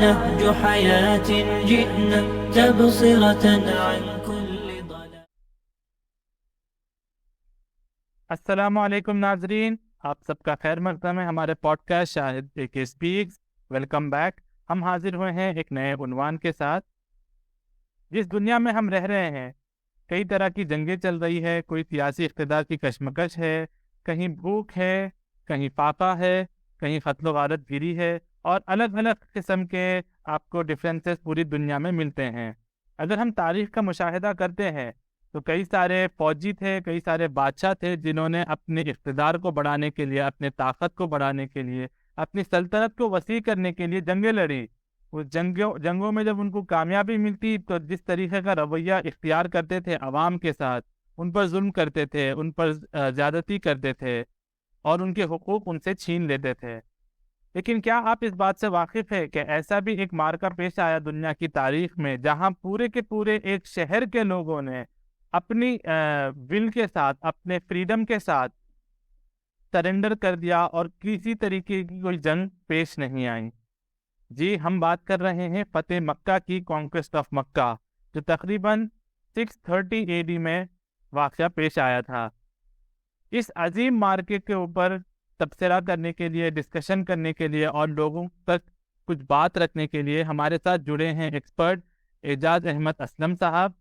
نهج حياة جئنا تبصرة عن كل ضلال. السلام علیکم ناظرین، آپ سب کا خیر مقدم ہے ہمارے پوڈ کاسٹ شاہد کے اسپیکس. Welcome back. ہم حاضر ہوئے ہیں ایک نئے عنوان کے ساتھ. جس دنیا میں ہم رہ رہے ہیں کئی طرح کی جنگیں چل رہی ہے، کوئی سیاسی اقتدار کی کشمکش ہے، کہیں بھوک ہے، کہیں فاقہ ہے، کہیں قتل و غارت گیری ہے، اور الگ الگ قسم کے آپ کو ڈفرینسز پوری دنیا میں ملتے ہیں. اگر ہم تاریخ کا مشاہدہ کرتے ہیں تو کئی سارے فوجی تھے، کئی سارے بادشاہ تھے جنہوں نے اپنے اقتدار کو بڑھانے کے لیے، اپنے طاقت کو بڑھانے کے لیے، اپنی سلطنت کو وسیع کرنے کے لیے جنگیں لڑی. اس جنگوں میں جب ان کو کامیابی ملتی تو جس طریقے کا رویہ اختیار کرتے تھے عوام کے ساتھ، ان پر ظلم کرتے تھے، ان پر زیادتی کرتے تھے اور ان کے حقوق ان سے چھین لیتے تھے. لیکن کیا آپ اس بات سے واقف ہے کہ ایسا بھی ایک معرکہ پیش آیا دنیا کی تاریخ میں جہاں پورے کے پورے ایک شہر کے لوگوں نے اپنی ول کے ساتھ، اپنے فریڈم کے ساتھ سرنڈر کر دیا اور کسی طریقے کی کوئی جنگ پیش نہیں آئی؟ جی، ہم بات کر رہے ہیں فتح مکہ کی، کانکویسٹ آف مکہ، جو تقریباً 630 AD میں واقعہ پیش آیا تھا. اس عظیم مارکے کے اوپر تبصرہ کرنے کے لیے، ڈسکشن کرنے کے لیے اور لوگوں تک کچھ بات رکھنے کے لیے ہمارے ساتھ جڑے ہیں ایکسپرٹ اعجاز احمد اسلم صاحب.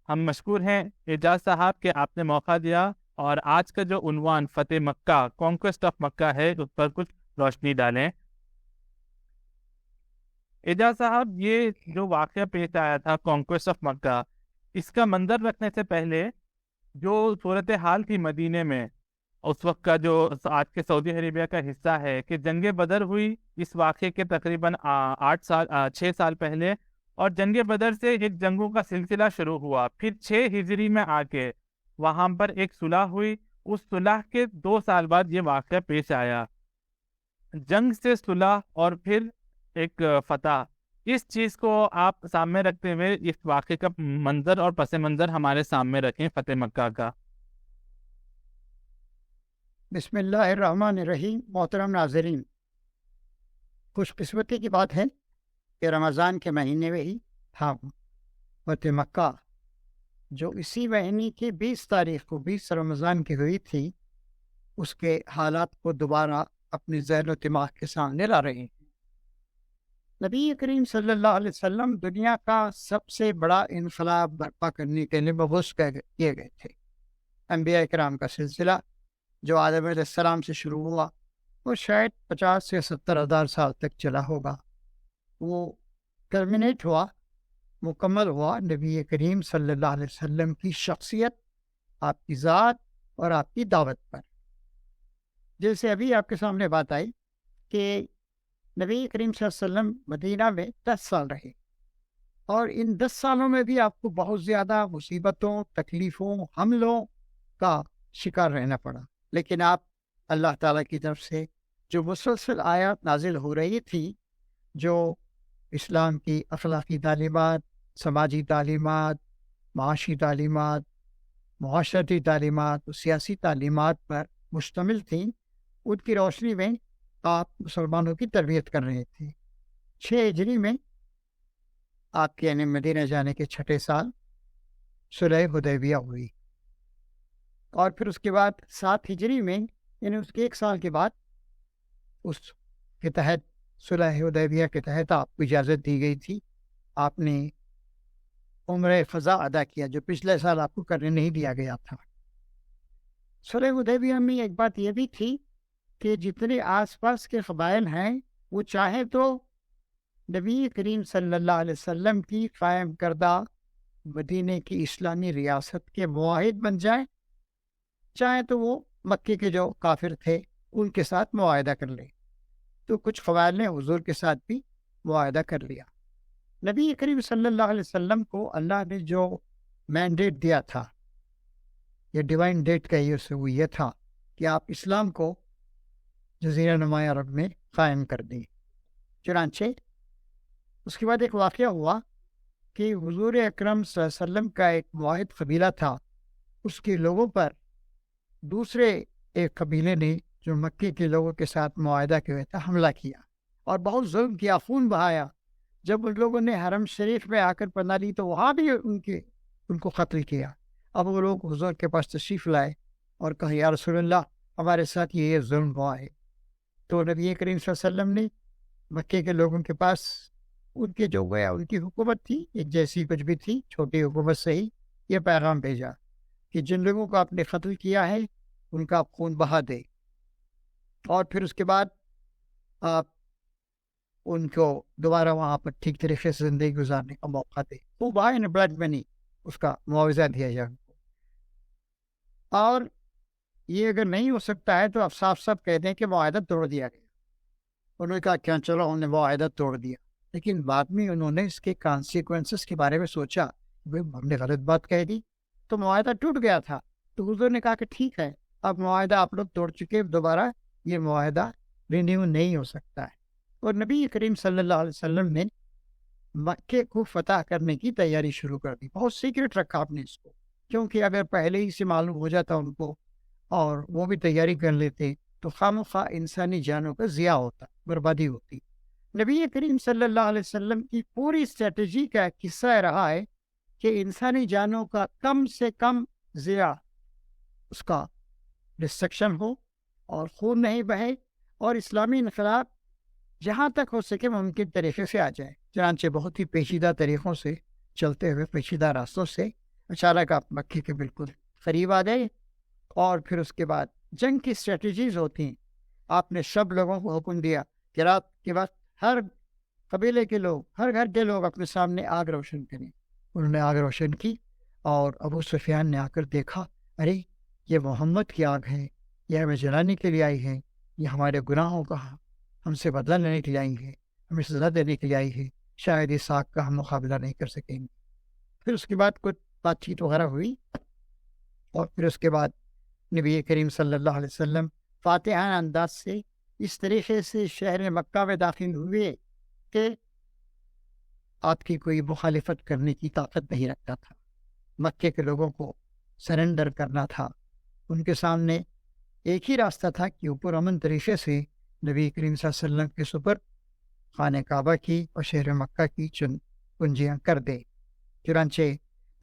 ہم مشکور ہیں اعجاز صاحب کہ آپ نے موقع دیا اور آج کا جو عنوان فتح مکہ، کانکویسٹ آف مکہ ہے، اس پر کچھ روشنی ڈالیں. اعجاز صاحب، یہ جو واقعہ پیش آیا تھا کانکویسٹ آف مکہ، اس کا منظر رکھنے سے پہلے جو صورتحال تھی مدینے میں اس وقت کا، جو آج کے سعودی عربیہ کا حصہ ہے، کہ جنگ بدر ہوئی اس واقعے کے تقریباً 6 سال پہلے، اور جنگ بدر سے ایک جنگوں کا سلسلہ شروع ہوا. پھر 6 ہجری میں آ کے وہاں پر ایک صلح ہوئی. اس صلح کے 2 سال بعد یہ واقعہ پیش آیا. جنگ سے صلح اور پھر ایک فتح، اس چیز کو آپ سامنے رکھتے ہوئے اس واقعے کا منظر اور پس منظر ہمارے سامنے رکھیں فتح مکہ کا. بسم اللہ الرحمن الرحیم. محترم ناظرین، خوش قسمتی کی بات ہے کہ رمضان کے مہینے میں ہی تھا فتح مکہ، جو اسی مہینے کی 20 تاریخ کو 20 رمضان کی ہوئی تھی. اس کے حالات کو دوبارہ اپنے ذہن و دماغ کے سامنے لا رہے ہیں. نبی کریم صلی اللہ علیہ وسلم دنیا کا سب سے بڑا انقلاب برپا کرنے کے لیے مبعوث کیے گئے تھے. انبیاء کرام کا سلسلہ جو آدم علیہ السلام سے شروع ہوا، وہ شاید 50 سے 70 ہزار سال تک چلا ہوگا. وہ ٹرمینیٹ ہوا، مکمل ہوا نبی کریم صلی اللہ علیہ وسلم کی شخصیت، آپ کی ذات اور آپ کی دعوت پر. جیسے ابھی آپ کے سامنے بات آئی کہ نبی کریم صلی اللہ علیہ وسلم مدینہ میں 10 سال رہے، اور ان 10 سالوں میں بھی آپ کو بہت زیادہ مصیبتوں، تکلیفوں، حملوں کا شکار رہنا پڑا. لیکن آپ اللہ تعالیٰ کی طرف سے جو مسلسل آیات نازل ہو رہی تھی، جو اسلام کی اخلاقی تعلیمات، سماجی تعلیمات، معاشی تعلیمات، معاشرتی تعلیمات و سیاسی تعلیمات پر مشتمل تھیں، ان کی روشنی میں آپ مسلمانوں کی تربیت کر رہے تھے. 6 ہجری میں آپ کے یعنی مدینہ جانے کے 6 سال صلح حدیبیہ ہوئی، اور پھر اس کے بعد 7 ہجری میں یعنی اس کے 1 سال کے بعد اس کے تحت صلح حدیبیہ کے تحت آپ کو اجازت دی گئی تھی. آپ نے عمرہ قضا ادا کیا جو پچھلے سال آپ کو کرنے نہیں دیا گیا تھا. صلح حدیبیہ میں ایک بات یہ بھی تھی کہ جتنے آس پاس کے قبائل ہیں وہ چاہے تو نبی کریم صلی اللہ علیہ وسلم کی قائم کردہ مدینے کی اسلامی ریاست کے معاہد بن جائیں، چاہے تو وہ مکے کے جو کافر تھے ان کے ساتھ معاہدہ کر لیں. تو کچھ قبائل نے حضور کے ساتھ بھی معاہدہ کر لیا. نبی کریم صلی اللہ علیہ وسلم کو اللہ نے جو مینڈیٹ دیا تھا، یہ ڈیوائن ڈیٹ کا وہ یہ تھا کہ آپ اسلام کو جزیرہ نمایاں عرب میں قائم کر دیں. چنانچہ اس کے بعد ایک واقعہ ہوا کہ حضور اکرم صلی اللہ علیہ وسلم کا ایک واحد قبیلہ تھا، اس کے لوگوں پر دوسرے ایک قبیلے نے جو مکے کے لوگوں کے ساتھ معاہدہ کیا تھا حملہ کیا اور بہت ظلم کیا، خون بہایا. جب ان لوگوں نے حرم شریف میں آ کر پناہ لی تو وہاں بھی ان کو قتل کیا۔ اب وہ لوگ حضور کے پاس تشریف لائے اور کہا یا رسول اللہ ہمارے ساتھ یہ ظلم ہوا ہے۔ تو نبی کریم صلی اللہ علیہ وسلم نے مکے کے لوگوں کے پاس ان کے جو گیا ان کی حکومت تھی ایک جیسی کچھ بھی تھی، چھوٹی حکومت سے ہی یہ پیغام بھیجا کہ جن لوگوں کو آپ نے قتل کیا ہے ان کا آپ خون بہا دے، اور پھر اس کے بعد آپ ان کو دوبارہ وہاں پر ٹھیک طریقے سے زندگی گزارنے کا موقع دے، وہ بائی بلڈ منی اس کا معاوضہ دیا جائے ان کو۔ اور یہ اگر نہیں ہو سکتا ہے تو آپ صاف صاف کہہ دیں کہ معاہدہ توڑ دیا گیا۔ انہوں نے کہا کیا چلو ہم نے معاہدہ توڑ دیا، لیکن بعد میں انہوں نے اس کے کانسیکوینسز کے بارے میں سوچا، ہم نے غلط بات کہہ دی تو معاہدہ ٹوٹ گیا تھا۔ تو حضور نے کہا کہ ٹھیک ہے، اب معاہدہ آپ لوگ توڑ چکے، دوبارہ یہ معاہدہ رینیو نہیں ہو سکتا ہے۔ اور نبی کریم صلی اللہ علیہ وسلم نے مکے کو فتح کرنے کی تیاری شروع کر دی۔ بہت سیکرٹ رکھا آپ نے اس کو، کیونکہ اگر پہلے ہی سے معلوم ہو جاتا ان کو اور وہ بھی تیاری کر لیتے تو خامخواہ انسانی جانوں کا ضیاع ہوتا، بربادی ہوتی۔ نبی کریم صلی اللہ علیہ وسلم کی پوری اسٹریٹجی کا قصہ رہا ہے کہ انسانی جانوں کا کم سے کم ضیاع، اس کا ڈسٹرکشن ہو اور خون نہیں بہے، اور اسلامی انقلاب جہاں تک ہو سکے ممکن طریقے سے آ جائے۔ چنانچہ بہت ہی پیچیدہ طریقوں سے چلتے ہوئے، پیچیدہ راستوں سے اچانک آپ مکے کے بالکل قریب آ گئے۔ اور پھر اس کے بعد جنگ کی اسٹریٹجیز ہوتی ہیں۔ آپ نے سب لوگوں کو حکم دیا کہ رات کے وقت ہر قبیلے کے لوگ، ہر گھر کے لوگ اپنے سامنے آگ روشن کریں۔ انہوں نے آگ روشن کی اور ابو سفیان نے آ کر دیکھا، ارے یہ محمد کی آگ ہے، یہ ہمیں جلانے کے لیے آئی ہے، یہ ہمارے گناہوں کا ہم سے بدلہ لینے کے لیے آئی ہے، ہمیں سزا دینے کے لیے آئی ہے، شاید اس آگ کا ہم مقابلہ نہیں کر سکیں گے۔ پھر اس کے بعد کچھ بات چیت وغیرہ ہوئی، اور پھر اس کے بعد نبی کریم صلی اللہ علیہ وسلم فاتحانہ انداز سے اس طریقے سے شہر مکہ میں داخل ہوئے کہ آپ کی کوئی مخالفت کرنے کی طاقت نہیں رکھتا تھا۔ مکے کے لوگوں کو سرنڈر کرنا تھا۔ ان کے سامنے ایک ہی راستہ تھا کہ اوپر امن طریقے سے نبی کریم صلی اللہ علیہ وسلم کے سپر خانہ کعبہ کی اور شہر مکہ کی کنجیاں کر دے۔ چنانچہ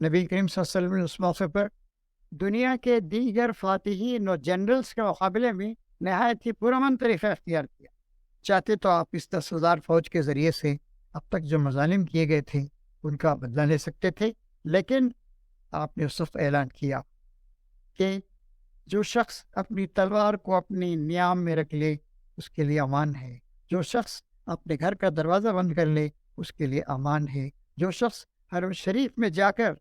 نبی کریم صلی اللہ علیہ وسلم نے اس موقع پر دنیا کے دیگر فاتحین اور جنرلز کے مقابلے میں نہایت ہی پرامن طریقہ اختیار کیا۔ چاہتے تو آپ اس 10,000 فوج کے ذریعے سے اب تک جو مظالم کیے گئے تھے ان کا بدلہ لے سکتے تھے، لیکن آپ نے اس وقت اعلان کیا کہ جو شخص اپنی تلوار کو اپنی نیام میں رکھ لے اس کے لیے امان ہے، جو شخص اپنے گھر کا دروازہ بند کر لے اس کے لیے امان ہے، جو شخص حرم شریف میں جا کر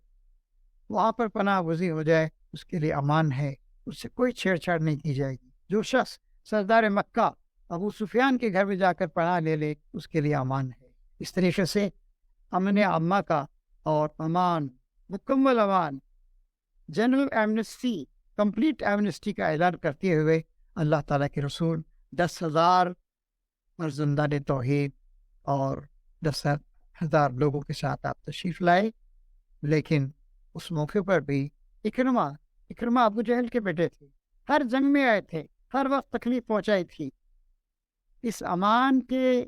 وہاں پر پناہ گزین ہو جائے اس کے لیے امان ہے، اس سے کوئی چھیڑ چھاڑ نہیں کی جائے گی، جو شخص سردار مکہ ابو سفیان کے گھر میں جا کر پناہ لے لے اس کے لیے امان ہے۔ اس طریقے سے امن عامہ کا اور امان، مکمل امان، جنرل ایمنسٹی، کمپلیٹ ایمنسٹی کا اعلان کرتے ہوئے اللہ تعالیٰ کے رسول 10,000 فرزندان توحید اور 10,000 لوگوں کے ساتھ آپ تشریف لائے۔ لیکن اس موقع پر بھی اکرمہ ابو جہل کے بیٹے تھے، ہر جنگ میں آئے تھے، ہر وقت تکلیف پہنچائی تھی۔ اس امان کے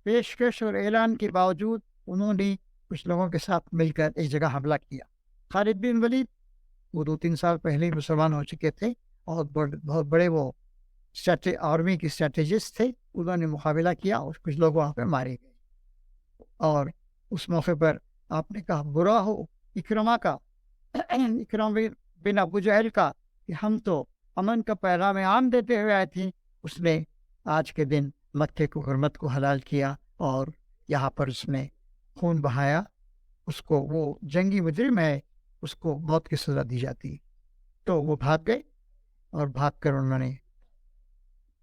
پیشکش اور اعلان کے باوجود انہوں نے کچھ لوگوں کے ساتھ مل کر ایک جگہ حملہ کیا۔ خالد بن ولید وہ 2-3 سال پہلے ہی مسلمان ہو چکے تھے اور بہت بڑے وہ آرمی کے اسٹریٹجسٹ تھے، انہوں نے مقابلہ کیا اور کچھ لوگ وہاں پہ مارے گئے۔ اور اس موقع پر آپ نے کہا برا ہو اکرمہ بن ابو جہل کا کہ ہم تو امن کا پیغام عام دیتے ہوئے آئے تھے، اس نے آج کے دن مکے کو حرمت کو حلال کیا اور یہاں پر اس نے خون بہایا، اس کو وہ جنگی مجرم ہے، اس کو موت کی سزا دی جاتی۔ تو وہ بھاگ گئے اور بھاگ کر انہوں نے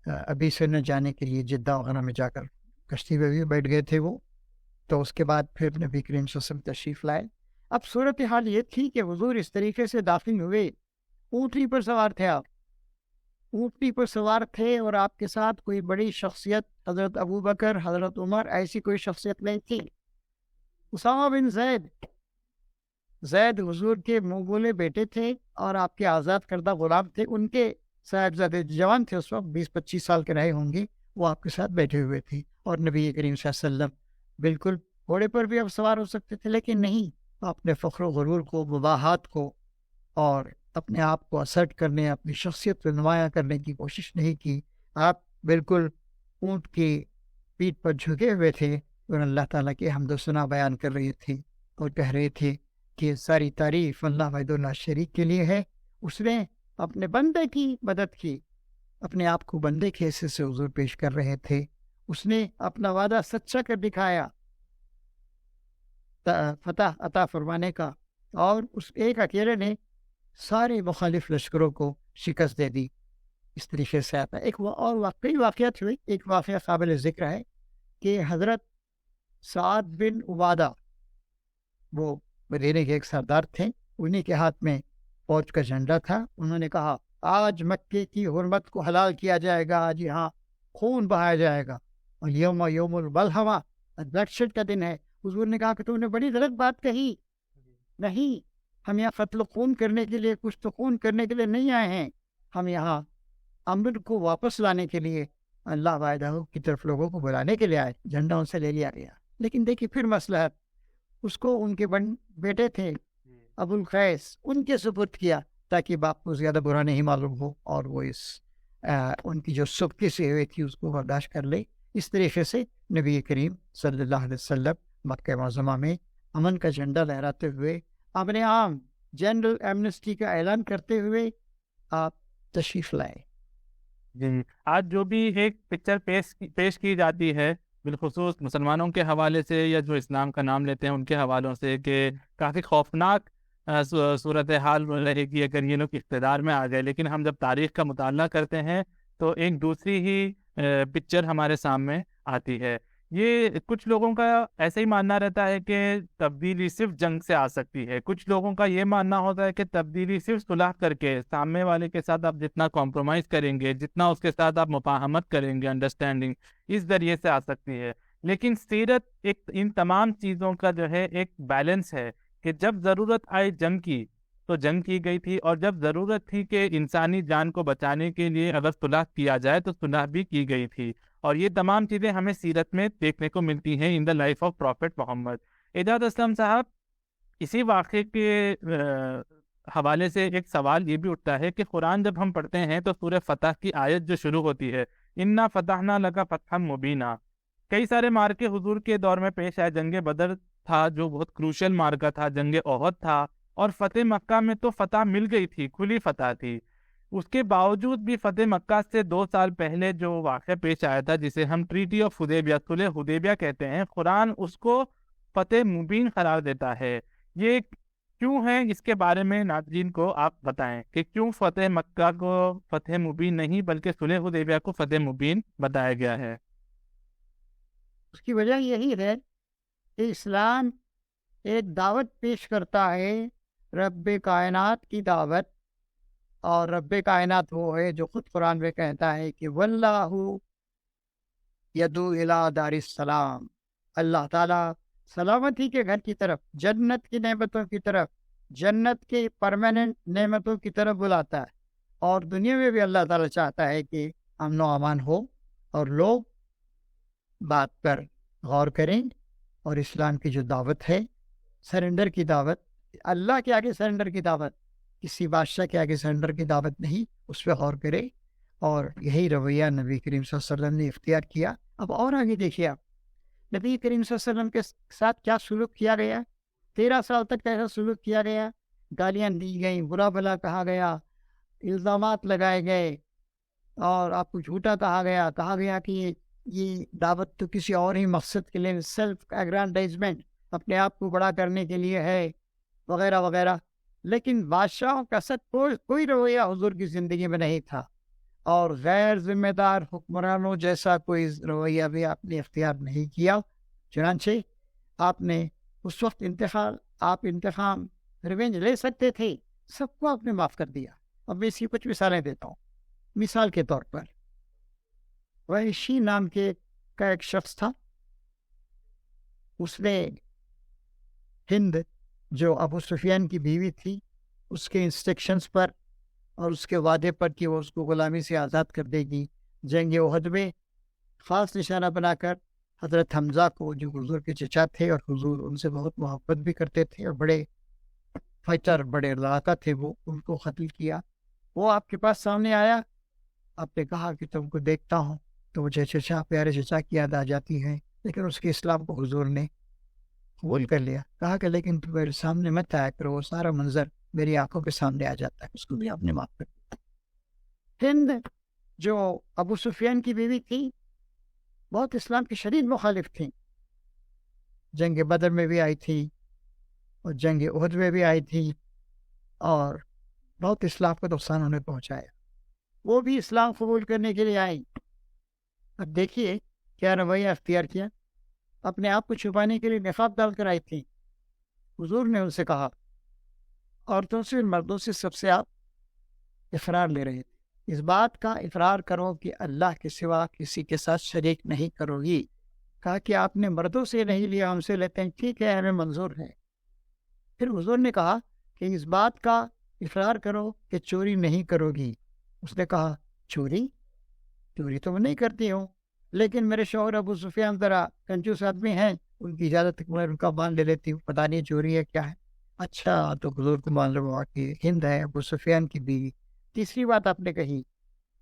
ابھی سے نہ جانے کے لیے جدہ وغیرہ میں جا کر کشتی میں بھی بیٹھ گئے تھے وہ۔ تو اس کے بعد پھر نبی کریم صلی اللہ علیہ وسلم تشریف لائے۔ اب صورتحال یہ تھی کہ حضور اس طریقے سے داخل ہوئے، اونٹنی پر سوار تھے، آپ اونٹنی پر سوار تھے اور آپ کے ساتھ کوئی بڑی شخصیت حضرت ابو بکر، حضرت عمر، ایسی کوئی شخصیت نہیں تھی۔ اسامہ بن زید حضور کے منہ بولے بیٹے تھے اور آپ کے آزاد کردہ غلام تھے، ان کے صاحبزادے جوان تھے، اس وقت 20-25 سال کے رہے ہوں گے، وہ آپ کے ساتھ بیٹھے ہوئے تھے۔ اور نبی کریم صلی اللہ علیہ وسلم بالکل گھوڑے پر بھی آپ سوار ہو سکتے تھے، لیکن نہیں، اپنے فخر و غرور کو، مباحات کو اور اپنے آپ کو اسرٹ کرنے، اپنی شخصیت کو نمایاں کرنے کی کوشش نہیں کی. آپ بالکل اونٹ کی پیٹھ پر جھکے ہوئے تھے اور اللہ تعالیٰ کی حمد و ثنا بیان کر رہے تھے اور کہہ رہے تھے کہ ساری تعریف اللہ وحدہ لا شریک کے لیے ہے. اس نے اپنے بندے کی مدد کی، اپنے آپ کو بندے کے حصے سے حضور پیش کر رہے تھے. اس نے اپنا وعدہ سچا کر دکھایا فتح عطا فرمانے کا، اور اس ایک اکیلے نے سارے مخالف لشکروں کو شکست دے دی. اس طریقے سے آتا ہے. ایک اور واقعی واقعات ہوئی. ایک واقعہ قابل ذکر ہے کہ حضرت سعد بن عبادہ، وہ مدینے کے ایک سردار تھے، انہی کے ہاتھ میں فوج کا جھنڈا تھا. انہوں نے کہا آج مکے کی حرمت کو حلال کیا جائے گا، آج یہاں خون بہایا جائے گا، اور یوم البلحما، بلیڈ کا دن ہے. حضور نے کہا کہ تم نے بڑی غلط بات کہی، نہیں، ہم یہاں قتل و خون کرنے کے لیے، کچھ تو خون کرنے کے لیے نہیں آئے ہیں، ہم یہاں امن کو واپس لانے کے لیے، اللہ وحدہ کی طرف لوگوں کو بلانے کے لیے آئے. جھنڈا ان سے لے لیا گیا. لیکن دیکھیے پھر مسئلہ ہے، اس کو ان کے بیٹے تھے ابو القیس، ان کے سپرد کیا تاکہ باپ کو زیادہ برا نہیں معلوم ہو، اور وہ اس ان کی جو سبکی سے ہوئی تھی اس کو برداشت کر لے. اس طریقے سے نبی کریم صلی اللہ علیہ وسلم مکہ معظمہ میں امن کا جھنڈا لہراتے ہوئے، اپنے عام جنرل ایمنسٹی کا اعلان کرتے ہوئے آپ تشریف لائے. جی، آج جو بھی ایک پکچر پیش کی جاتی ہے بالخصوص مسلمانوں کے حوالے سے یا جو اسلام کا نام لیتے ہیں ان کے حوالوں سے، کہ کافی خوفناک صورتحال رہے گی اگر یہ لوگ اقتدار میں آ گئے. لیکن ہم جب تاریخ کا مطالعہ کرتے ہیں تو ایک دوسری ہی پکچر ہمارے سامنے آتی ہے. یہ کچھ لوگوں کا ایسا ہی ماننا رہتا ہے کہ تبدیلی صرف جنگ سے آ سکتی ہے. کچھ لوگوں کا یہ ماننا ہوتا ہے کہ تبدیلی صرف صلح کر کے، سامنے والے کے ساتھ آپ جتنا کمپرومائز کریں گے، جتنا اس کے ساتھ آپ مفاہمت کریں گے، انڈرسٹینڈنگ، اس ذریعے سے آ سکتی ہے. لیکن سیرت ایک ان تمام چیزوں کا جو ہے ایک بیلنس ہے کہ جب ضرورت آئی جنگ کی تو جنگ کی گئی تھی، اور جب ضرورت تھی کہ انسانی جان کو بچانے کے لیے اگر صلح کیا جائے تو صلح بھی کی گئی تھی. اور یہ تمام چیزیں ہمیں سیرت میں دیکھنے کو ملتی ہیں ان دا لائف آف پروفیٹ محمد. اعجاز اسلم صاحب، اسی واقعے کے حوالے سے ایک سوال یہ بھی اٹھتا ہے کہ قرآن جب ہم پڑھتے ہیں تو سورہ فتح کی آیت جو شروع ہوتی ہے، انا فتحنا لک فتحا مبینا، کئی سارے مارکے حضور کے دور میں پیش آئے. جنگ بدر تھا جو بہت کروشل مارکا تھا، جنگ احد تھا، اور فتح مکہ میں تو فتح مل گئی تھی، کھلی فتح تھی. اس کے باوجود بھی فتح مکہ سے 2 سال پہلے جو واقعہ پیش آیا تھا جسے ہم ٹریٹی آف حدیبیہ، صلح حدیبیہ کہتے ہیں، قرآن اس کو فتح مبین قرار دیتا ہے. یہ کیوں ہے؟ اس کے بارے میں ناظرین کو آپ بتائیں کہ کیوں فتح مکہ کو فتح مبین نہیں بلکہ صلح حدیبیہ کو فتح مبین بتایا گیا ہے. اس کی وجہ یہی ہے کہ اسلام ایک دعوت پیش کرتا ہے، رب کائنات کی دعوت، اور رب کائنات وہ ہے جو خود قرآن میں کہتا ہے کہ واللہ یدعو الی دار السلام، اللہ تعالیٰ سلامتی کے گھر کی طرف، جنت کی نعمتوں کی طرف، جنت کے پرماننٹ نعمتوں کی طرف بلاتا ہے. اور دنیا میں بھی اللہ تعالیٰ چاہتا ہے کہ امن و امان ہو اور لوگ بات پر غور کریں، اور اسلام کی جو دعوت ہے، سرنڈر کی دعوت، اللہ کے آگے سرنڈر کی دعوت، کسی بادشاہ کے آگے سرنڈر کی دعوت نہیں، اس پہ غور کرے. اور یہی رویہ نبی کریم صلی اللہ علیہ وسلم نے اختیار کیا. اب اور آگے دیکھیے آپ، نبی کریم صلی اللہ علیہ وسلم کے ساتھ کیا سلوک کیا گیا. 13 سال تک ایسا سلوک کیا گیا، گالیاں دی گئیں، برا بھلا کہا گیا، الزامات لگائے گئے، اور آپ کو جھوٹا کہا گیا کہ یہ دعوت تو کسی اور ہی مقصد کے لیے، سیلف اگرانڈائزمنٹ، اپنے آپ کو بڑا کرنے کے لیے ہے، وغیرہ وغیرہ. لیکن بادشاہوں کا سچ کوئی رویہ حضور کی زندگی میں نہیں تھا، اور غیر ذمہ دار حکمرانوں جیسا کوئی رویہ بھی آپ نے اختیار نہیں کیا. چنانچہ آپ نے اس وقت انتقام ریونج لے سکتے تھے، سب کو آپ نے معاف کر دیا. اب میں اس کی کچھ مثالیں دیتا ہوں. مثال کے طور پر وحشی نام کا ایک شخص تھا، اس نے ہند جو ابو سفیان کی بیوی تھی، اس کے انسٹرکشنز پر اور اس کے وعدے پر کہ وہ اس کو غلامی سے آزاد کر دے گی، جنگ احد میں خاص نشانہ بنا کر حضرت حمزہ کو جو حضور کے چچا تھے اور حضور ان سے بہت محبت بھی کرتے تھے اور بڑے فائٹر بڑے لڑاکا تھے، وہ ان کو قتل کیا. وہ آپ کے پاس سامنے آیا، آپ نے کہا کہ تم کو دیکھتا ہوں تو مجھے چچا پیارے چچا کی یاد آ جاتی ہے، لیکن اس کے اسلام کو حضور نے قبول کر لیا. کہا کہ لیکن تم میرے سامنے مت آیا کرو، وہ سارا منظر میری آنکھوں کے سامنے آ جاتا ہے. اس کو بھی آپ نے معاف کر دیا. ہند جو ابو سفیان کی بیوی تھی، بہت اسلام کی شدید مخالف تھی، جنگ بدر میں بھی آئی تھی اور جنگ احد میں بھی آئی تھی اور بہت اسلام کو نقصان انہیں پہنچایا. وہ بھی اسلام قبول کرنے کے لیے آئی. اب دیکھیے کیا رویہ اختیار کیا. اپنے آپ کو چھپانے کے لیے نقاب ڈال کر آئی تھی. حضور نے ان سے کہا عورتوں سے مردوں سے سب سے آپ اقرار لے رہے تھے، اس بات کا اقرار کرو کہ اللہ کے سوا کسی کے ساتھ شریک نہیں کرو گی. کہا کہ آپ نے مردوں سے نہیں لیا، ہم سے لیتے ہیں. ٹھیک ہے، ہمیں منظور ہے. پھر حضور نے کہا کہ اس بات کا اقرار کرو کہ چوری نہیں کرو گی. اس نے کہا چوری تو میں نہیں کرتی ہوں، لیکن میرے شوہر ابو سفیان ذرا کنجوس آدمی ہیں، ان کی اجازت میں ان کا مان لے لیتی ہوں، پتہ نہیں چوری ہے کیا ہے. اچھا، تو حضور کو معلوم ہوا کہ ہند ہے ابو سفیان کی بیوی. تیسری بات آپ نے کہی،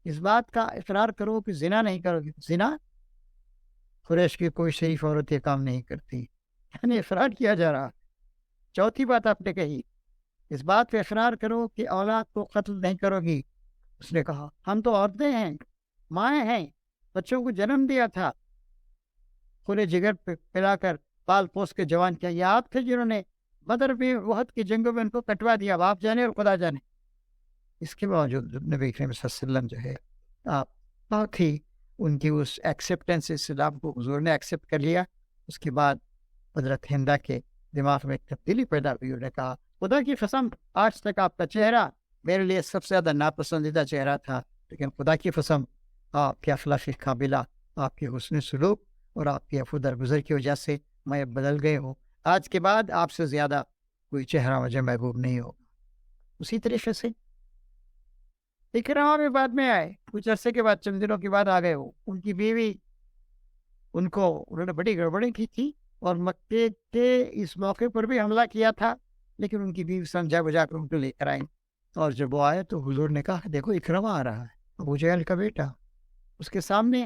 اس بات کا اقرار کرو کہ زنا نہیں کرو گی. زنا قریش کی کوئی شریف عورت یہ کام نہیں کرتی، یعنی اقرار کیا جا رہا. چوتھی بات آپ نے کہی، اس بات پہ اقرار کرو کہ اولاد کو قتل نہیں کرو گی. اس نے کہا ہم تو عورتیں ہیں، مائیں ہیں، بچوں کو جنم دیا تھا، خون جگر پہ پلا کر پال پوس کے جوان کیا. یہ آپ تھے جنہوں نے بدر میں احد کی جنگوں میں ان کو کٹوا دیا. آپ جانے اور خدا جانے. اس کے باوجود نبی کریم صلی اللہ علیہ وسلم جو ہے آپ بہت ہی ان کی اس ایکسیپٹنس اسلام کو حضور نے ایکسیپٹ کر لیا. اس کے بعد حضرت ہندا کے دماغ میں ایک تبدیلی پیدا ہوئی. انہوں نے کہا خدا کی قسم آج تک آپ کا چہرہ میرے لیے سب سے زیادہ ناپسندیدہ چہرہ تھا، لیکن خدا کی قسم آپ کے اخلاقی قابلہ، آپ کے حسن سلوک اور آپ کی عفو درگزر کی وجہ سے میں بدل گئے ہوں. آج کے بعد آپ سے زیادہ کوئی چہرہ مجھے محبوب نہیں ہوگا. اسی طریقے سے اکرامہ بھی بعد میں آئے، کچھ عرصے کے بعد، چند دنوں کے بعد آ گئے. ہو ان کی بیوی انہوں نے بڑی گڑبڑی کی تھی اور مکے کے اس موقع پر بھی حملہ کیا تھا، لیکن ان کی بیوی سمجھا بجا کر ان کو لے کر آئیں. اور جب وہ آئے تو حضور نے کہا دیکھو اکرامہ آ رہا ہے، ابو جہل کا بیٹا. اس کے سامنے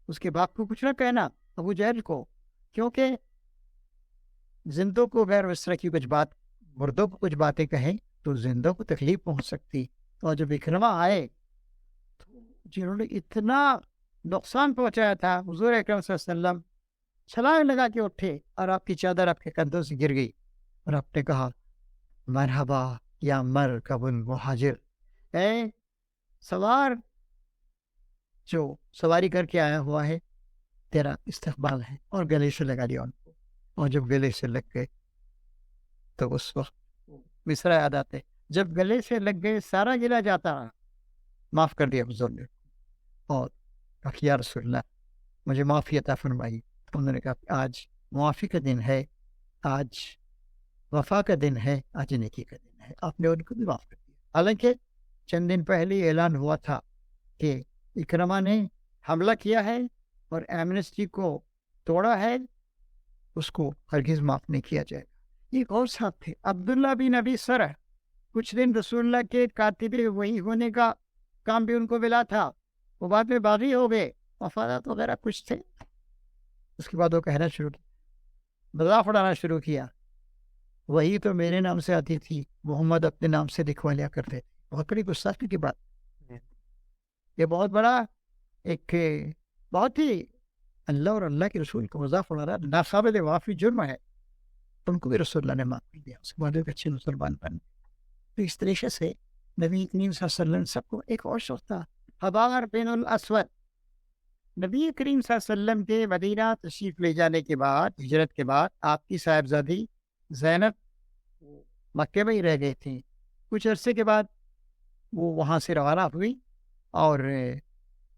اس کے باپ کو کچھ نہ کہنا ابو جہل کو، کیونکہ زندوں کو غیر اس طرح کی کچھ بات، مردوں کو کچھ باتیں کہیں تو زندوں کو تکلیف پہنچ سکتی. اور جب اکرامہ آئے تو جنہوں نے اتنا نقصان پہنچایا تھا، حضور اکرم صلی اللہ علیہ وسلم چھلانگ لگا کے اٹھے اور آپ کی چادر آپ کے کندھوں سے گر گئی اور آپ نے کہا مرحبا یا مرکب المہاجر، اے سوار جو سواری کر کے آیا ہوا ہے، تیرا استقبال ہے. اور گلے سے لگا دیا ان کو. اور جب گلے سے لگ گئے تو اس وقت مصرع یاد آتے، جب گلے سے لگ گئے سارا گلا جاتا، معاف کر دیا حضور نے اور کہا یا رسول اللہ مجھے معافی عطا فرمائی. انہوں نے کہا آج معافی کا دن ہے، آج وفا کا دن ہے، آج نیکی کا دن ہے. آپ نے ان کو بھی معاف کر دیا. حالانکہ چند دن پہلے اعلان ہوا تھا کہ اکرامہ نے حملہ کیا ہے اور ایمنسٹی کو توڑا ہے، اس کو ہرگز معاف نہیں کیا جائے گا. ایک اور صاحب تھے عبداللہ بن ابی سرح، کچھ دن رسول اللہ کے کاتب وحی ہونے کا کام بھی ان کو ملا تھا. وہ بعد میں باغی ہو گئے، مفادات وغیرہ کچھ تھے. اس کے بعد وہ کہنا شروع کیا، مذاق اڑانا شروع کیا، وہی تو میرے نام سے آتی تھی، محمد اپنے نام سے لکھوا لیا کرتے تھے. بہت بڑی گستاخی کی بات، یہ بہت بڑا ایک بہت ہی اللہ اور اللہ کے رسول کو مذاق اڑانا ناقابل معافی جرم ہے. ان کو بھی رسول اللہ نے معاف کر دیا. اس کے بعد ایک اچھے مسلمان بن گئے. تو اس طریقے سے نبی کریم صلی اللہ علیہ وسلم سب کو ایک اور شوق تھا، حبار بن الاسود. نبی کریم صلی اللہ علیہ وسلم کے مدینہ تشریف لے جانے کے بعد، ہجرت کے بعد، آپ کی صاحبزادی زینب مکے میں ہی رہ گئی تھی. کچھ عرصے کے بعد وہ وہاں سے روانہ ہوئی اور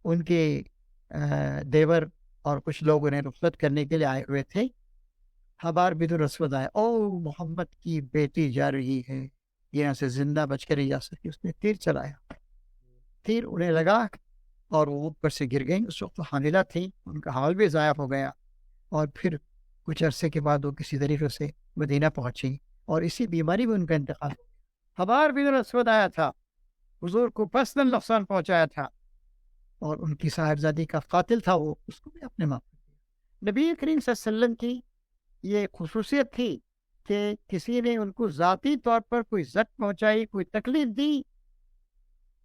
ان کے دیور اور کچھ لوگ انہیں رخصت کرنے کے لیے آئے ہوئے تھے. حبار بن الاسود آئے، او محمد کی بیٹی جا رہی ہے، یہاں سے زندہ بچ کر نہیں جا سکتی. اس نے تیر چلایا، تیر انہیں لگا اور وہ اوپر سے گر گئی. اس وقت حاملہ تھی، ان کا حمل بھی ضائع ہو گیا. اور پھر کچھ عرصے کے بعد وہ کسی طریقے سے مدینہ پہنچی اور اسی بیماری میں ان کا انتقال ہو گیا۔ حبار بن الاسود آیا تھا، حضور کو پرسنل نقصان پہنچایا تھا، اور ان کی صاحبزادی کا قاتل تھا وہ، اس کو بھی اپنے معاف کر دیا۔ نبی کریم صلی اللہ علیہ وسلم کی یہ خصوصیت تھی کہ کسی نے ان کو ذاتی طور پر کوئی زد پہنچائی، کوئی تکلیف دی،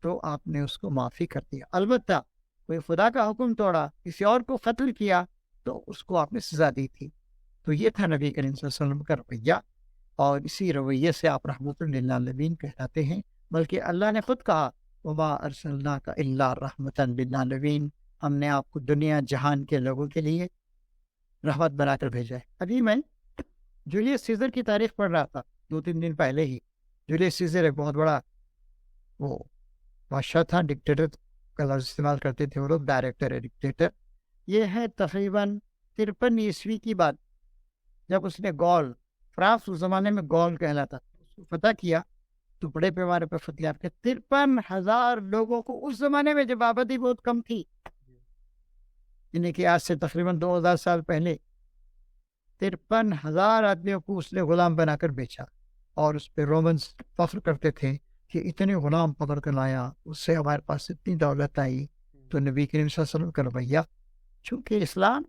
تو آپ نے اس کو معافی کر دیا۔ البتہ کوئی خدا کا حکم توڑا، کسی اور کو قتل کیا، تو اس کو آپ نے سزا دی تھی۔ تو یہ تھا نبی کریم صلی اللہ علیہ وسلم کا رویہ، اور اسی رویے سے آپ رحمت للعالمین کہلاتے ہیں۔ بلکہ اللہ نے خود کہا وما ارسلناک الا رحمتا للعالمین، ہم نے آپ کو دنیا جہان کے لوگوں کے لیے رحمت بنا کر بھیجا ہے۔ ابھی میں جولیس سیزر کی تاریخ پڑھ رہا تھا 2-3 دن پہلے ہی۔ جولیس سیزر ایک بہت بڑا وہ بادشاہ تھا، ڈکٹیٹر کا لفظ استعمال کرتے تھے وہ لوگ، ڈائریکٹر ہے ڈکٹیٹر۔ یہ ہے تقریباً 53 عیسوی کی بات، جب اس نے گول، فرانس اس زمانے میں گول کہلاتا، اس کو فتح کیا، تو بڑے پیمانے پر فتح کیا۔ 53,000 لوگوں کو اس زمانے میں، جب آبادی بہت کم تھی، یعنی کہ آج سے تقریباً 2000 سال پہلے، 53,000 آدمیوں کو اس نے غلام بنا کر بیچا، اور اس پہ رومنز فخر کرتے تھے کہ اتنے غلام پکڑ کر لایا، اس سے ہمارے پاس اتنی دولت آئی۔ تو نبی کریم صلی اللہ علیہ وسلم کا رویہ، چونکہ اسلام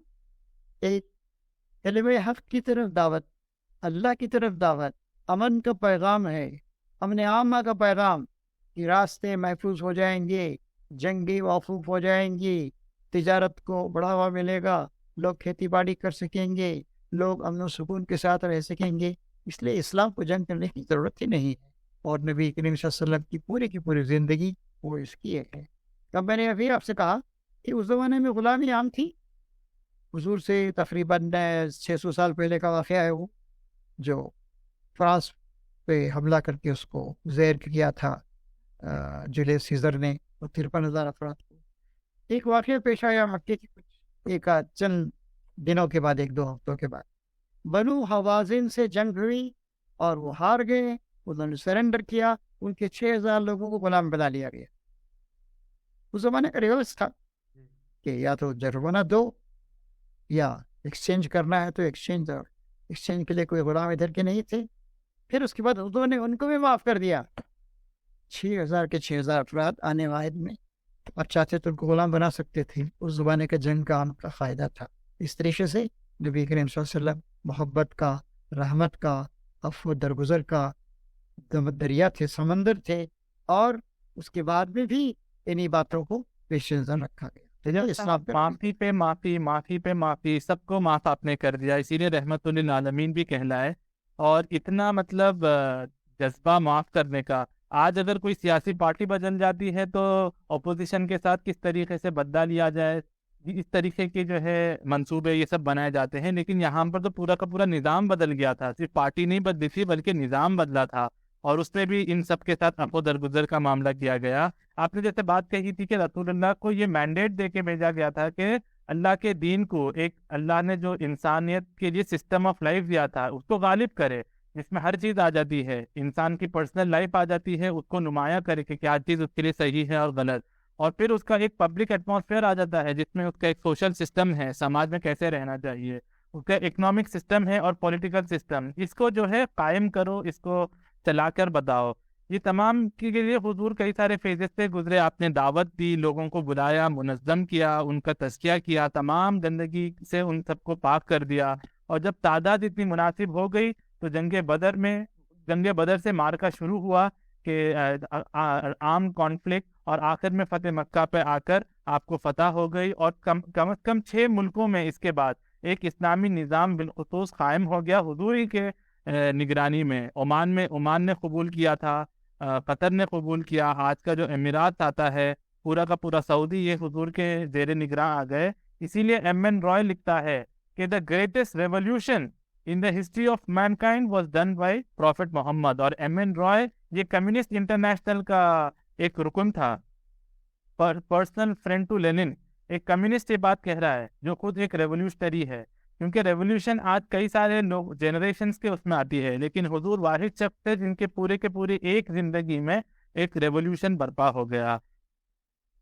ایک علم حق کی طرف دعوت، اللہ کی طرف دعوت، امن کا پیغام ہے، امن عامہ کا پیغام، کہ راستے محفوظ ہو جائیں گے، جنگی موقوف ہو جائیں گی، تجارت کو بڑھاوا ملے گا، لوگ کھیتی باڑی کر سکیں گے، لوگ امن و سکون کے ساتھ رہ سکیں گے۔ اس لیے اسلام کو جنگ کرنے کی ضرورت ہی نہیں ہے، اور نبی کریم صلی اللہ علیہ وسلم کی پوری زندگی وہ اس کی ایک ہے۔ اب میں نے ابھی آپ سے کہا کہ اس زمانے میں غلامی عام تھی، حضور سے تقریباً 600 سال پہلے کا واقعہ ہے وہ، جو فرانس پہ حملہ کر کے اس کو زیر کیا تھا جولیس سیزر نے، اور 53,000 افراد کو۔ ایک واقعہ پیش آیا مکے کی ایک چند دنوں کے بعد، 1-2 ہفتوں کے بعد، بنو حوازن سے جنگ ہوئی اور وہ ہار گئے، انہوں نے سرنڈر کیا، ان کے 6,000 لوگوں کو غلام بنا لیا گیا۔ اس زمانے کا رواج تھا کہ یا تو جرمانہ دو، یا ایکسچینج کرنا ہے تو ایکسچینج، اور ایکسچینج کے لیے کوئی غلام ادھر کے نہیں تھے۔ پھر اس کے بعد انہوں نے ان کو بھی معاف کر دیا۔ 6,000 کے 6,000 افراد آنے واحد میں، اور چاہتے تو ان کو غلام بنا سکتے تھے۔ اس زمانے کا جنگ کا ان کا فائدہ تھا۔ اس طریقے سے نبی کریم صلی اللہ علیہ وسلم محبت کا، رحمت کا، عفو درگزر کا دریا تھے، سمندر تھے، اور اس کے بعد میں بھی انہی باتوں کو پیش نظر رکھا گیا۔ اسلام معافی پہ معافی، معافی پہ معافی، سب کو معاف آپ نے کر دیا، اسی لیے رحمت للعالمین بھی کہلائے۔ اور اتنا مطلب جذبہ معاف کرنے کا، آج اگر کوئی سیاسی پارٹی بدل جاتی ہے تو اپوزیشن کے ساتھ کس طریقے سے بدلہ لیا جائے، اس طریقے کے جو ہے منصوبے یہ سب بنائے جاتے ہیں، لیکن یہاں پر تو پورا کا پورا نظام بدل گیا تھا، صرف پارٹی نہیں بدلی تھی بلکہ نظام بدلا تھا، اور اس میں بھی ان سب کے ساتھ عفو درگزر کا معاملہ کیا گیا۔ آپ نے جیسے بات کہی تھی کہ رسول اللہ کو یہ مینڈیٹ دے کے بھیجا گیا تھا کہ اللہ کے دین کو، ایک اللہ نے جو انسانیت کے لیے سسٹم آف لائف دیا تھا اس کو غالب کرے، جس میں ہر چیز آ جاتی ہے، انسان کی پرسنل لائف آ جاتی ہے، اس کو نمایاں کرے کہ کیا چیز اس کے لیے صحیح ہے اور غلط، اور پھر اس کا ایک پبلک ایٹماسفیئر آ جاتا ہے جس میں اس کا ایک سوشل سسٹم ہے، سماج میں کیسے رہنا چاہیے، اس کا اکنامک سسٹم ہے اور پولیٹیکل سسٹم، اس کو جو ہے قائم کرو، اس کو چلا کر بتاؤ۔ یہ تمام کے لیے حضور کئی سارے فیزز سے گزرے، آپ نے دعوت دی، لوگوں کو بلایا، منظم کیا، ان کا تزکیہ کیا، تمام گندگی سے ان سب کو پاک کر دیا، اور جب تعداد اتنی مناسب ہو گئی تو جنگ بدر سے مارکا شروع ہوا کہ عام کانفلکٹ، اور آخر میں فتح مکہ پہ آ کر آپ کو فتح ہو گئی، اور کم از کم 6 ملکوں میں اس کے بعد ایک اسلامی نظام بالخصوص قائم ہو گیا حضور ہی کے نگرانی میں۔ عمان نے قبول کیا تھا، قطر نے قبول کیا، آج کا جو امارات آتا ہے پورا کا پورا سعودی، یہ حضور کے زیر نگراں آ گئے۔ اسی لیے M.N. رائے لکھتا ہے کہ the greatest revolution in the history of mankind was done by Prophet Muhammad، اور M.N. رائے یہ کمیونسٹ انٹرنیشنل کا ایک رکن تھا، پرسنل فرینڈ ٹو لینن، ایک کمیونسٹ یہ بات کہہ رہا ہے جو خود ایک ریولیوشنری ہے، کیونکہ ریولیوشن آج کئی سارے لوگ جنریشنز کے اس میں آتی ہے، لیکن حضور واحد شخص تھے جن کے پورے ایک زندگی میں ایک ریولیوشن برپا ہو گیا۔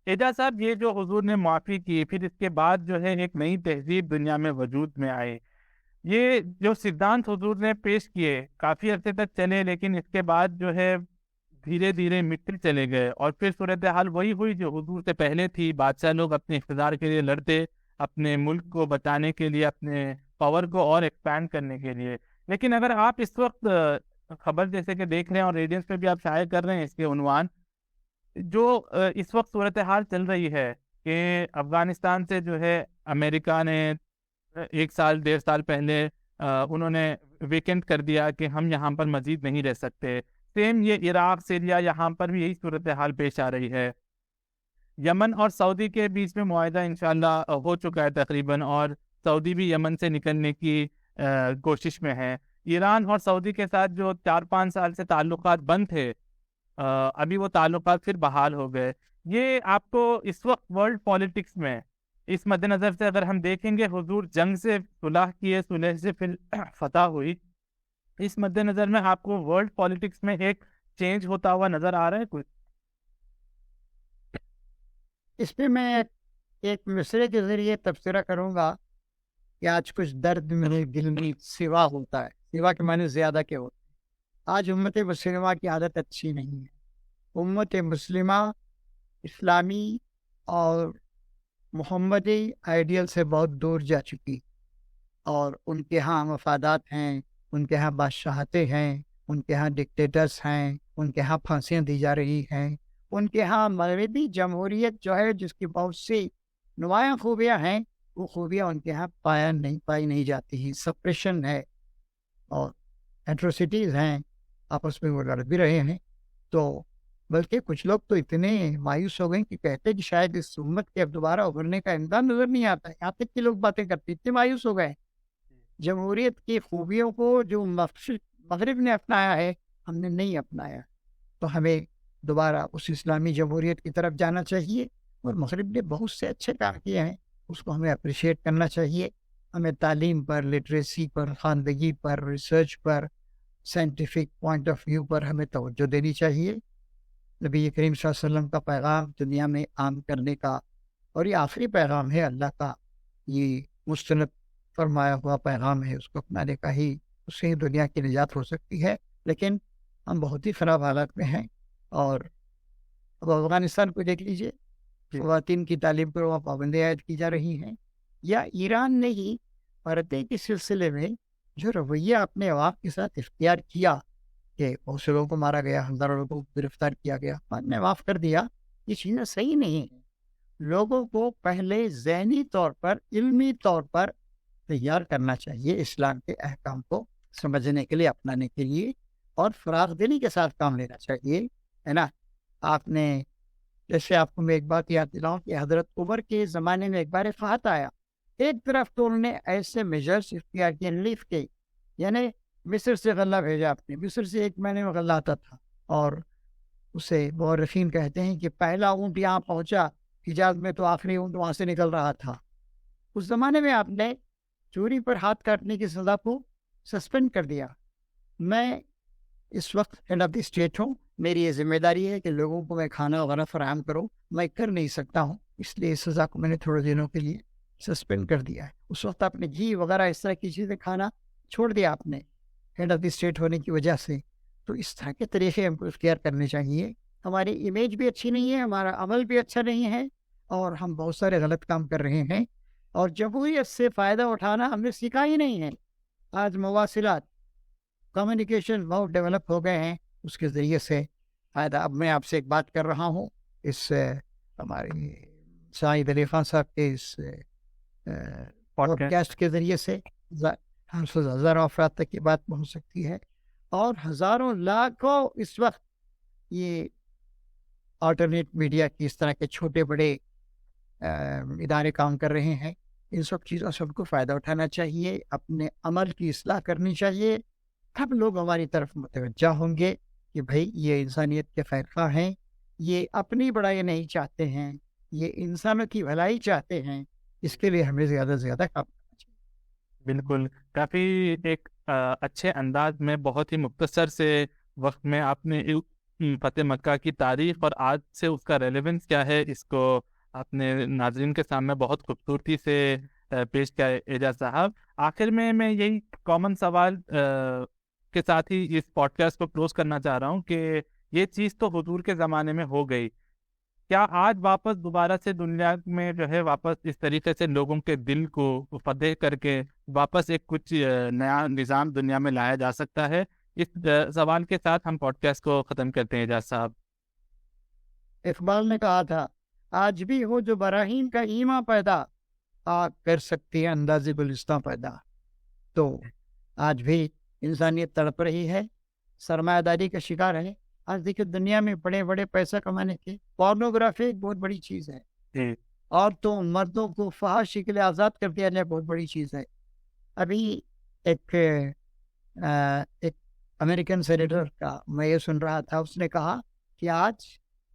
اعجاز صاحب، یہ جو حضور نے معافی کی، پھر اس کے بعد جو ہے ایک نئی تہذیب دنیا میں وجود میں آئی، یہ جو سدھانت حضور نے پیش کیے کافی عرصے تک چلے، لیکن اس کے بعد جو ہے دھیرے دھیرے مٹتے چلے گئے، اور پھر صورتحال وہی ہوئی جو حضور سے پہلے تھی۔ بادشاہ لوگ اپنے اقتدار کے لیے لڑتے، اپنے ملک کو بچانے کے لیے، اپنے پاور کو اور ایکسپینڈ کرنے کے لیے۔ لیکن اگر آپ اس وقت خبر جیسے کہ دیکھ رہے ہیں اور ریڈینس پہ بھی آپ شائع کر رہے ہیں اس کے عنوان، جو اس وقت صورتحال چل رہی ہے کہ افغانستان سے جو ہے امریکہ نے 1 سال 1.5 سال پہلے انہوں نے ویکینٹ کر دیا کہ ہم یہاں پر مزید نہیں رہ سکتے۔ سیم یہ عراق، سیریا، یہاں پر بھی یہی صورتحال پیش آ رہی ہے۔ یمن اور سعودی کے بیچ میں معاہدہ انشاءاللہ ہو چکا ہے تقریباً، اور سعودی بھی یمن سے نکلنے کی کوشش میں ہے۔ ایران اور سعودی کے ساتھ جو 4-5 سال سے تعلقات بند تھے، ابھی وہ تعلقات پھر بحال ہو گئے۔ یہ آپ کو اس وقت ورلڈ پالیٹکس میں اس مد نظر سے اگر ہم دیکھیں گے، حضور جنگ سے صلح کیے، صلح سے پھر فتح ہوئی، اس مد نظر میں آپ کو ورلڈ پالیٹکس میں ایک چینج ہوتا ہوا نظر آ رہا ہے کچھ؟ اس پہ میں ایک مصرے کے ذریعے تبصرہ کروں گا کہ آج کچھ درد میرے دل میں سوا ہوتا ہے، سوا کے معنی زیادہ کے ہوتے ہیں۔ آج امت مسلمہ کی عادت اچھی نہیں ہے۔ امت مسلمہ اسلامی اور محمدی آئیڈیل سے بہت دور جا چکی، اور ان کے ہاں مفادات ہیں، ان کے ہاں بادشاہتیں ہیں، ان کے ہاں ڈکٹیٹرز ہیں، ان کے ہاں پھانسیاں دی جا رہی ہیں، ان کے ہاں مغربی جمہوریت جو ہے جس کی بہت سی نمایاں خوبیاں ہیں، وہ خوبیاں ان کے ہاں پائی نہیں جاتی ہیں۔ سپریشن ہے اور ایٹروسٹیز ہیں، آپس میں وہ لڑ بھی رہے ہیں۔ تو بلکہ کچھ لوگ تو اتنے مایوس ہو گئے کہ کہتے کہ شاید اس امت کے اب دوبارہ ابھرنے کا امکان نظر نہیں آتا ہے۔ یہاں تک کہ لوگ باتیں کرتے اتنے مایوس ہو گئے۔ جمہوریت کی خوبیوں کو جو مغرب نے اپنایا ہے، ہم نے نہیں اپنایا، تو ہمیں دوبارہ اس اسلامی جمہوریت کی طرف جانا چاہیے۔ اور مغرب نے بہت سے اچھے کام کیے ہیں، اس کو ہمیں اپریشیٹ کرنا چاہیے۔ ہمیں تعلیم پر، لٹریسی پر، خواندگی پر، ریسرچ پر، سائنٹیفک پوائنٹ آف ویو پر ہمیں توجہ دینی چاہیے۔ نبی کریم صلی اللہ علیہ وسلم کا پیغام دنیا میں عام کرنے کا، اور یہ آخری پیغام ہے اللہ کا، یہ مستند فرمایا ہوا پیغام ہے، اس کو اپنانے کا ہی، اس سے ہی دنیا کی نجات ہو سکتی ہے۔ لیکن ہم بہت ہی خراب حالات میں ہیں۔ اور اب افغانستان کو دیکھ لیجئے، خواتین کی تعلیم پر وہاں پابندیاں عائد کی جا رہی ہیں، یا ایران نے ہی پردے کے سلسلے میں جو رویہ اپنے عوام کے ساتھ اختیار کیا کہ بہت سے لوگوں کو مارا گیا، ہزاروں لوگوں کو گرفتار کیا گیا، بعد میں معاف کر دیا، یہ چیزیں صحیح نہیں ہیں۔ لوگوں کو پہلے ذہنی طور پر، علمی طور پر تیار کرنا چاہیے اسلام کے احکام کو سمجھنے کے لیے، اپنانے کے لیے، اور فراغ دلی کے ساتھ کام لینا چاہیے، ہے نا۔ آپ نے جیسے، آپ کو میں ایک بات یاد دلاؤں کہ حضرت عمر کے زمانے میں ایک بار فات آیا، ایک طرف تو انہوں نے ایسے میجرز اختیار کیے ریلیف کے، یعنی مصر سے غلہ بھیجا، اپنے مصر سے 1 مہینے میں غلہ آتا تھا، اور اسے مورخین کہتے ہیں کہ پہلا اونٹ یہاں پہنچا حجاز میں تو آخری اونٹ وہاں سے نکل رہا تھا۔ اس زمانے میں آپ نے چوری پر ہاتھ کاٹنے کی سزا کو سسپینڈ کر دیا۔ میں اس وقت ہیڈ آف دی اسٹیٹ ہوں، میری یہ ذمہ داری ہے کہ لوگوں کو میں کھانا وغیرہ فراہم کروں، میں کر نہیں سکتا ہوں، اس لیے اس سزا کو میں نے تھوڑے دنوں کے لیے سسپینڈ کر دیا ہے۔ اس وقت آپ نے گھی وغیرہ اس طرح کی چیزیں کھانا چھوڑ دیا آپ نے، ہیڈ آف دی اسٹیٹ ہونے کی وجہ سے۔ تو اس طرح کے طریقے ہم کو اختیار کرنے چاہیے۔ ہماری امیج بھی اچھی نہیں ہے، ہمارا عمل بھی اچھا نہیں ہے، اور ہم بہت سارے غلط کام کر رہے ہیں، اور جمہوریت سے فائدہ اٹھانا ہم نے سیکھا ہی نہیں ہے۔ آج مواصلات، کمیونیکیشن بہت ڈیولپ ہو گئے ہیں، اس کے ذریعے سے فائدہ۔ اب میں آپ سے ایک بات کر رہا ہوں، اس ہمارے سعید علی خان صاحب کے اس پوڈ کاسٹ کے ذریعے سے ہزاروں افراد تک یہ بات پہنچ سکتی ہے، اور ہزاروں لاکھوں اس وقت یہ آلٹرنیٹ میڈیا کی اس طرح کے چھوٹے بڑے ادارے کام کر رہے ہیں۔ ان سب چیزوں سے ہم کو فائدہ اٹھانا چاہیے، اپنے عمل کی اصلاح کرنی چاہیے، تب لوگ ہماری طرف متوجہ ہوں گے کہ بھائی یہ انسانیت کے خیر خواہ ہیں، یہ اپنی بڑائی نہیں چاہتے ہیں، یہ انسانوں کی بھلائی چاہتے ہیں۔ اس کے لیے ہمیں زیادہ سے زیادہ کام کرنا چاہیے۔ بالکل، کافی ایک اچھے انداز میں، بہت ہی مختصر سے وقت میں آپ نے فتح مکہ کی تاریخ اور آج سے اس کا ریلیونس کیا ہے، اس کو آپ نے ناظرین کے سامنے بہت خوبصورتی سے پیش کیا اعجاز صاحب۔ آخر میں یہی کامن سوال کے ساتھ ہی اس پوڈ کاسٹ کو کلوز کرنا چاہ رہا ہوں کہ یہ چیز تو حضور کے زمانے میں ہو گئی، کیا آج واپس دوبارہ سے دنیا میں جو ہے واپس اس طریقے سے لوگوں کے دل کو فتح کر کے واپس ایک کچھ نیا نظام دنیا میں لایا جا سکتا ہے؟ اس سوال کے ساتھ ہم پوڈ کاسٹ کو ختم کرتے ہیں اعجاز صاحب۔ اقبال نے کہا تھا آج بھی ہو جو براہین کا ایماں پیدا، آگ کر سکتی ہے انداز گلستاں پیدا۔ تو آج بھی انسانیت تڑپ رہی ہے، سرمایہ داری کا شکار ہے۔ آج دیکھیں دنیا میں بڑے بڑے پیسہ کمانے کے پورنوگرافی ایک بہت بڑی چیز ہے، عورتوں مردوں کو فحاشی کے لیے آزاد کر دیا جائے بہت بڑی چیز ہے۔ ابھی ایک امریکن سینیٹر کا میں یہ سن رہا تھا، اس نے کہا کہ آج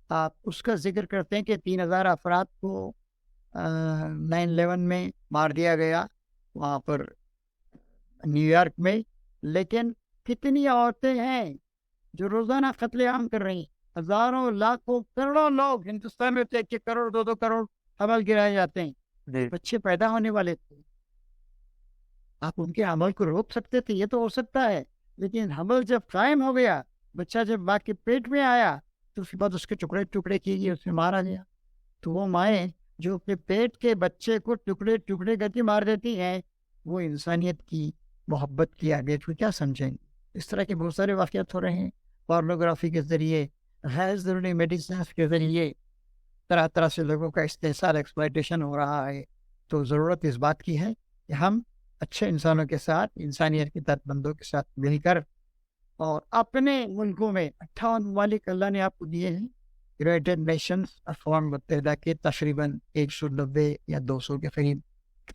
آپ اس کا ذکر کرتے ہیں کہ 3000 افراد کو 9/11 میں مار دیا گیا وہاں پر نیو یارک میں، لیکن کتنی عورتیں ہیں جو روزانہ قتل عام کر رہی ہیں؟ ہزاروں لاکھوں کروڑوں لوگ ہندوستان میں 1 کروڑ 2 کروڑ حمل گرائے جاتے ہیں، بچے پیدا ہونے والے تھے۔ آپ ان کے عمل کو روک سکتے تھے، یہ تو ہو سکتا ہے، لیکن حمل جب قائم ہو گیا، بچہ جب ماں کے پیٹ میں آیا تو اس کے بعد اس کے ٹکڑے ٹکڑے کیے گئے، اسے مارا گیا۔ تو وہ مائیں جو اپنے پیٹ کے بچے کو ٹکڑے ٹکڑے کر کے مار دیتی ہیں، وہ انسانیت کی محبت کی آگے تو کیا سمجھیں گے؟ اس طرح کے بہت سارے واقعات ہو رہے ہیں، پورنوگرافی کے ذریعے، غیر ضروری میڈیسنس کے ذریعے طرح طرح سے لوگوں کا استحصال ایکسپلائٹیشن ہو رہا ہے۔ تو ضرورت اس بات کی ہے کہ ہم اچھے انسانوں کے ساتھ، انسانیت کے درد کے ساتھ مل کر، اور اپنے ملکوں میں 58 ممالک اللہ نے آپ کو دیے ہیں، یونائٹڈ نیشنز اقوام متحدہ کے تقریباً 190 یا 200 کے قریب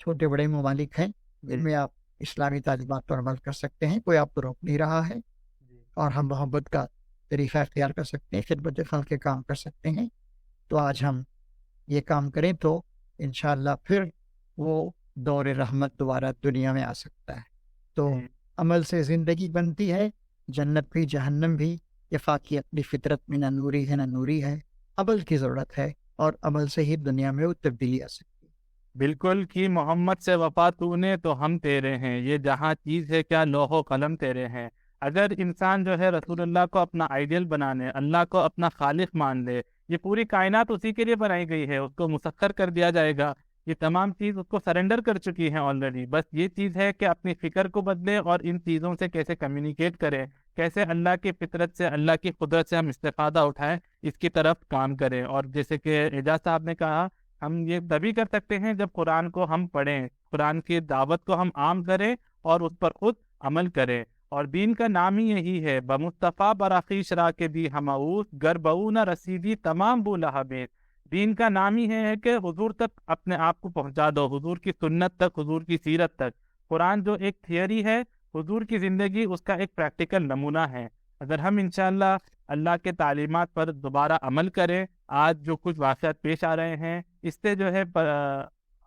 چھوٹے بڑے ممالک ہیں جن میں آپ اسلامی تعلیمات پر عمل کر سکتے ہیں، کوئی آپ کو روک نہیں رہا ہے، اور ہم محبت کا طریقہ اختیار کر سکتے ہیں، خدمت خلق کے کام کر سکتے ہیں۔ تو آج ہم یہ کام کریں تو انشاءاللہ پھر وہ دور رحمت دوبارہ دنیا میں آ سکتا ہے۔ تو عمل سے زندگی بنتی ہے، جنت بھی جہنم بھی، یہ فاقی اپنی فطرت میں نہ نوری ہے نہ نوری ہے، عمل کی ضرورت ہے، اور عمل سے ہی دنیا میں وہ تبدیلی آ سکتی ہے۔ بالکل، کی محمد سے وفا تو نے تو ہم تیرے ہیں، یہ جہاں چیز ہے کیا لوح و قلم تیرے ہیں۔ اگر انسان جو ہے رسول اللہ کو اپنا آئیڈیل بنانے، اللہ کو اپنا خالق مان لے، یہ پوری کائنات اسی کے لیے بنائی گئی ہے، اس کو مسخر کر دیا جائے گا، یہ تمام چیز اس کو سرنڈر کر چکی ہیں آلریڈی۔ بس یہ چیز ہے کہ اپنی فکر کو بدلے اور ان چیزوں سے کیسے کمیونیکیٹ کریں، کیسے اللہ کی فطرت سے، اللہ کی قدرت سے ہم استفادہ اٹھائیں، اس کی طرف کام کریں۔ اور جیسے کہ اعجاز صاحب نے کہا، ہم یہ تبھی کر سکتے ہیں جب قرآن کو ہم پڑھیں، قرآن کی دعوت کو ہم عام کریں اور اس پر خود عمل کریں۔ اور دین کا نام ہی یہی ہے، بمصطفیٰ براخیش را کے دی ہماؤس، گر بہو نہ رسیدی تمام بولہبے۔ دین کا نام ہی ہے کہ حضور تک اپنے آپ کو پہنچا دو، حضور کی سنت تک، حضور کی سیرت تک۔ قرآن جو ایک تھیوری ہے، حضور کی زندگی اس کا ایک پریکٹیکل نمونہ ہے۔ اگر ہم انشاءاللہ اللہ کے تعلیمات پر دوبارہ عمل کریں، آج جو کچھ واقعات پیش آ رہے ہیں اس سے جو ہے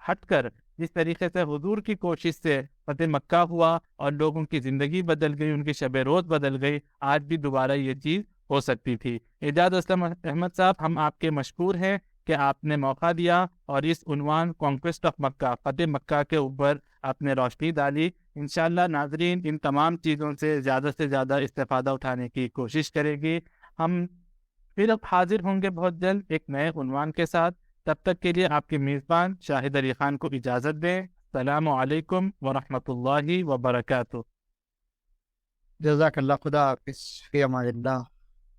ہٹ کر، جس طریقے سے حضور کی کوشش سے فتح مکہ ہوا اور لوگوں کی زندگی بدل گئی، ان کی شب روز بدل گئی، آج بھی دوبارہ یہ چیز ہو سکتی تھی۔ اعجاز اسلم احمد صاحب، ہم آپ کے مشکور ہیں کہ آپ نے موقع دیا اور اس عنوان کانکویسٹ آف مکہ، فتح مکہ کے اوپر آپ نے روشنی ڈالی۔ انشاءاللہ ناظرین ان تمام چیزوں سے زیادہ استفادہ اٹھانے کی کوشش کرے گی۔ ہم پھر اب حاضر ہوں گے بہت جلد ایک نئے عنوان کے ساتھ، تب تک کے لیے آپ کے میزبان شاہد علی خان کو اجازت دیں۔ السلام علیکم ورحمۃ اللہ وبرکاتہ۔ جزاک اللہ، خدا حافظ، فی امان اللہ۔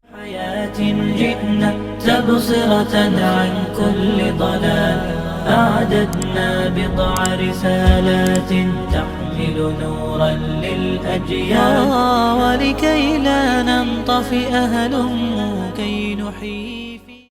حياة جئنا تبصرة عن كل ضلال، أعددنا بضع رسالات تحمل نورا للأجيال، ولكي لا ننطفئ هلم كي نحيي